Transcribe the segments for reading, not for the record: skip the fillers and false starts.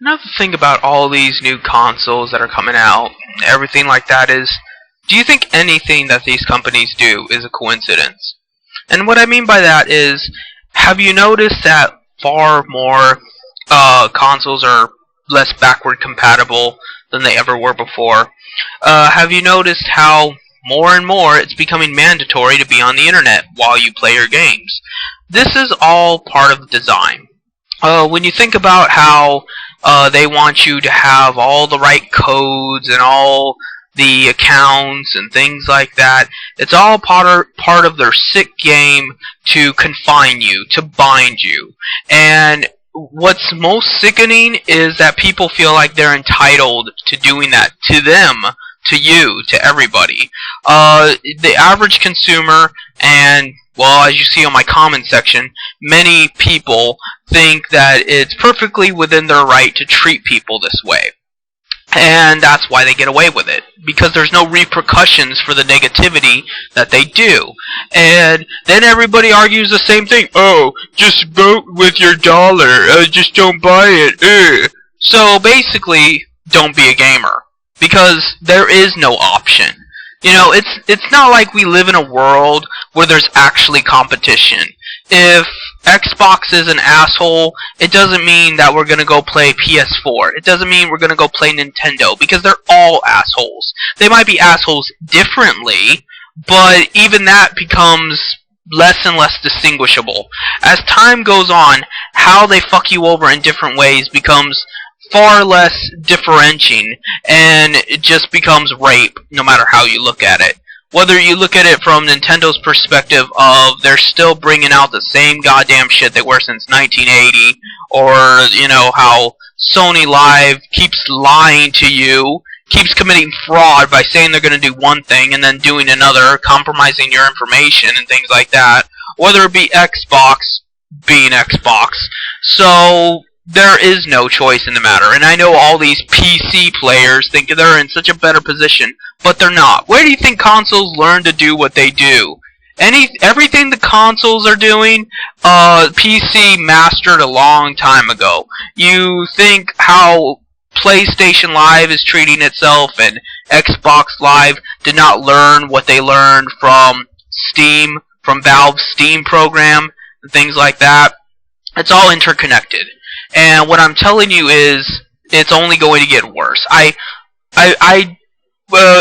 Another thing about all these new consoles that are coming out, everything like that is, do you think anything that these companies do is a coincidence? And what I mean by that is, have you noticed that far more consoles are less backward compatible than they ever were before? Have you noticed how more and more it's becoming mandatory to be on the internet while you play your games? This is all part of the design. When you think about how they want you to have all the right codes and all the accounts and things like that, it's all part of their sick game to confine you, to bind you. And what's most sickening is that people feel like they're entitled to doing that to them, to you, to everybody. The average consumer, and well, as you see on my comment section, many people think that it's perfectly within their right to treat people this way. And that's why they get away with it, because there's no repercussions for the negativity that they do. And then everybody argues the same thing. Oh, just vote with your dollar. Just don't buy it. So basically, don't be a gamer, because there is no option. You know, it's not like we live in a world where there's actually competition. If Xbox is an asshole, it doesn't mean that we're going to go play PS4. It doesn't mean we're going to go play Nintendo, because they're all assholes. They might be assholes differently, but even that becomes less and less distinguishable. As time goes on, how they fuck you over in different ways becomes far less differentiating, and it just becomes rape, no matter how you look at it. Whether you look at it from Nintendo's perspective of they're still bringing out the same goddamn shit they were since 1980, or, you know, how Sony Live keeps lying to you, keeps committing fraud by saying they're going to do one thing and then doing another, compromising your information and things like that. Whether it be Xbox being Xbox. So there is no choice in the matter. And I know all these PC players think they're in such a better position, but they're not. Where do you think consoles learn to do what they do? Everything the consoles are doing, PC mastered a long time ago. You think how PlayStation Live is treating itself and Xbox Live did not learn what they learned from Steam, from Valve's Steam program, and things like that. It's all interconnected. And what I'm telling you is, it's only going to get worse. I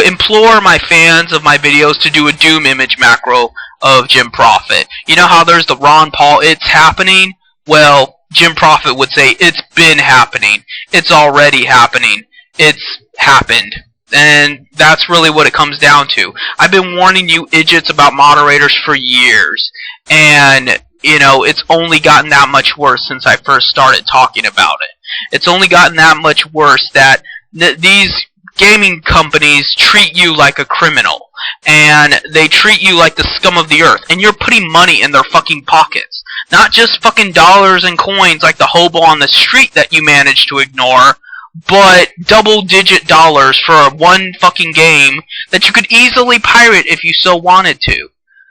implore my fans of my videos to do a Doom image macro of Jim Profit. You know how there's the Ron Paul, it's happening? Well, Jim Profit would say, it's been happening. It's already happening. It's happened. And that's really what it comes down to. I've been warning you idiots about moderators for years. And you know, it's only gotten that much worse since I first started talking about it. It's only gotten that much worse that these gaming companies treat you like a criminal. And they treat you like the scum of the earth. And you're putting money in their fucking pockets. Not just fucking dollars and coins like the hobo on the street that you managed to ignore, but double-digit dollars for one fucking game that you could easily pirate if you so wanted to.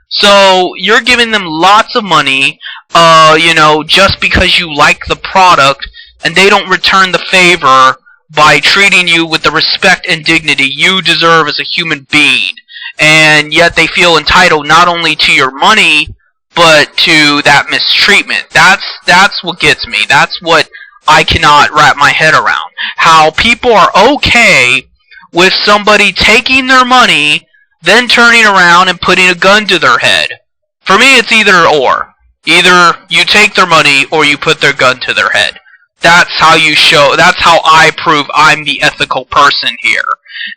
So, you're giving them lots of money, you know, just because you like the product, and they don't return the favor by treating you with the respect and dignity you deserve as a human being. And yet they feel entitled not only to your money, but to that mistreatment. That's what gets me. That's what I cannot wrap my head around. How people are okay with somebody taking their money, then turning around and putting a gun to their head. For me, it's either or. Either you take their money or you put their gun to their head. That's how I prove I'm the ethical person here.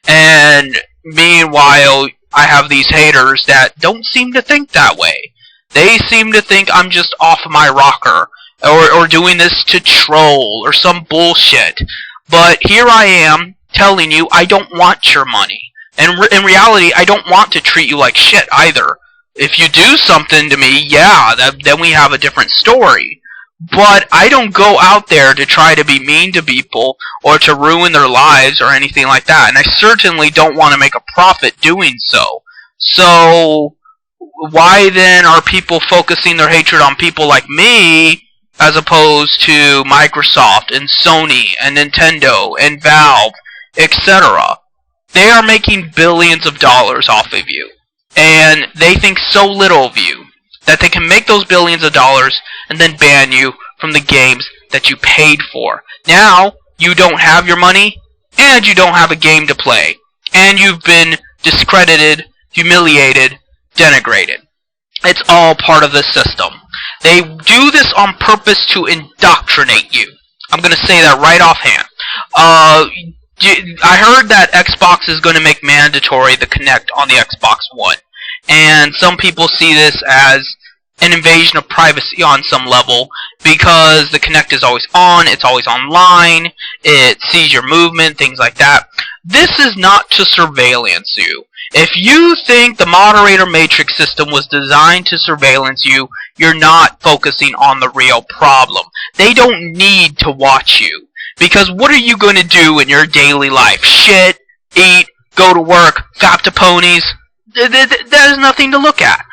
And meanwhile, I have these haters that don't seem to think that way. They seem to think I'm just off my rocker, or doing this to troll, or some bullshit. But here I am, telling you I don't want your money. And in reality, I don't want to treat you like shit either. If you do something to me, yeah, then we have a different story. But I don't go out there to try to be mean to people or to ruin their lives or anything like that. And I certainly don't want to make a profit doing so. So why then are people focusing their hatred on people like me as opposed to Microsoft and Sony and Nintendo and Valve, etc. They are making billions of dollars off of you. And they think so little of you that they can make those billions of dollars and then ban you from the games that you paid for. Now, you don't have your money, and you don't have a game to play. And you've been discredited, humiliated, denigrated. It's all part of the system. They do this on purpose to indoctrinate you. I'm going to say that right offhand. I heard that Xbox is going to make mandatory the Kinect on the Xbox One. And some people see this as an invasion of privacy on some level because the Kinect is always on, it's always online, it sees your movement, things like that. This is not to surveillance you. If you think the moderator matrix system was designed to surveillance you, you're not focusing on the real problem. They don't need to watch you. Because what are you going to do in your daily life? Shit, eat, go to work, fap to ponies. There's nothing to look at.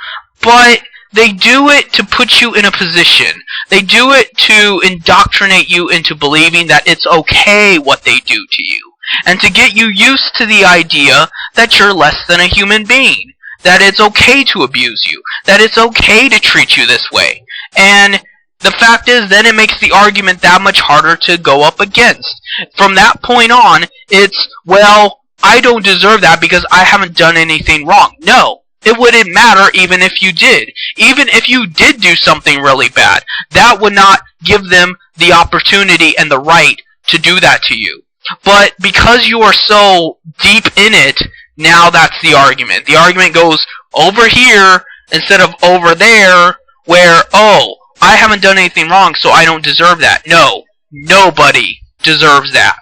But they do it to put you in a position. They do it to indoctrinate you into believing that it's okay what they do to you. And to get you used to the idea that you're less than a human being. That it's okay to abuse you. That it's okay to treat you this way. And the fact is, then it makes the argument that much harder to go up against. From that point on, it's, well, I don't deserve that because I haven't done anything wrong. No, it wouldn't matter even if you did. Even if you did do something really bad, that would not give them the opportunity and the right to do that to you. But because you are so deep in it, now that's the argument. The argument goes over here instead of over there where, oh, I haven't done anything wrong, so I don't deserve that. No, nobody deserves that.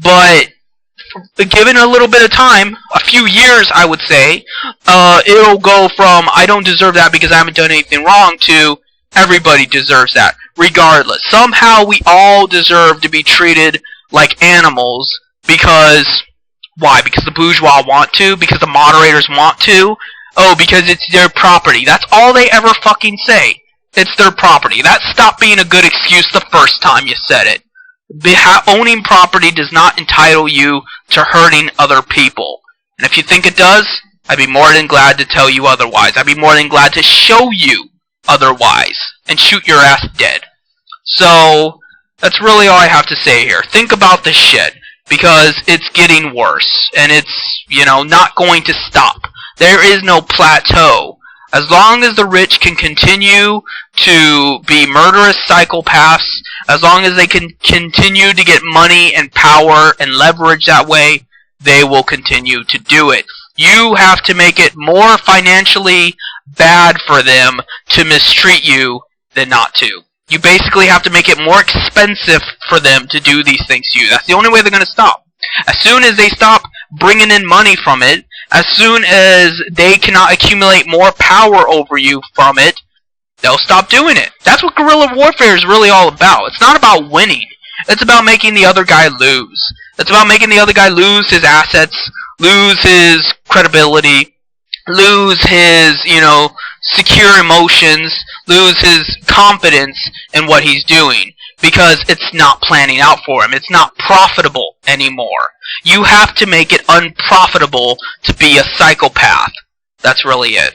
But given a little bit of time, a few years I would say, it'll go from I don't deserve that because I haven't done anything wrong to everybody deserves that, regardless. Somehow we all deserve to be treated like animals because, why? Because the bourgeois want to? Because the moderators want to? Oh, because it's their property. That's all they ever fucking say. It's their property. That stopped being a good excuse the first time you said it. Owning property does not entitle you to hurting other people. And if you think it does, I'd be more than glad to tell you otherwise. I'd be more than glad to show you otherwise and shoot your ass dead. So, that's really all I have to say here. Think about this shit, because it's getting worse, and it's, not going to stop. There is no plateau. As long as the rich can continue to be murderous psychopaths, as long as they can continue to get money and power and leverage that way, they will continue to do it. You have to make it more financially bad for them to mistreat you than not to. You basically have to make it more expensive for them to do these things to you. That's the only way they're going to stop. As soon as they stop bringing in money from it, as soon as they cannot accumulate more power over you from it, they'll stop doing it. That's what guerrilla warfare is really all about. It's not about winning. It's about making the other guy lose. It's about making the other guy lose his assets, lose his credibility, lose his, secure emotions, lose his confidence in what he's doing. Because it's not planning out for him. It's not profitable anymore. You have to make it unprofitable to be a psychopath. That's really it.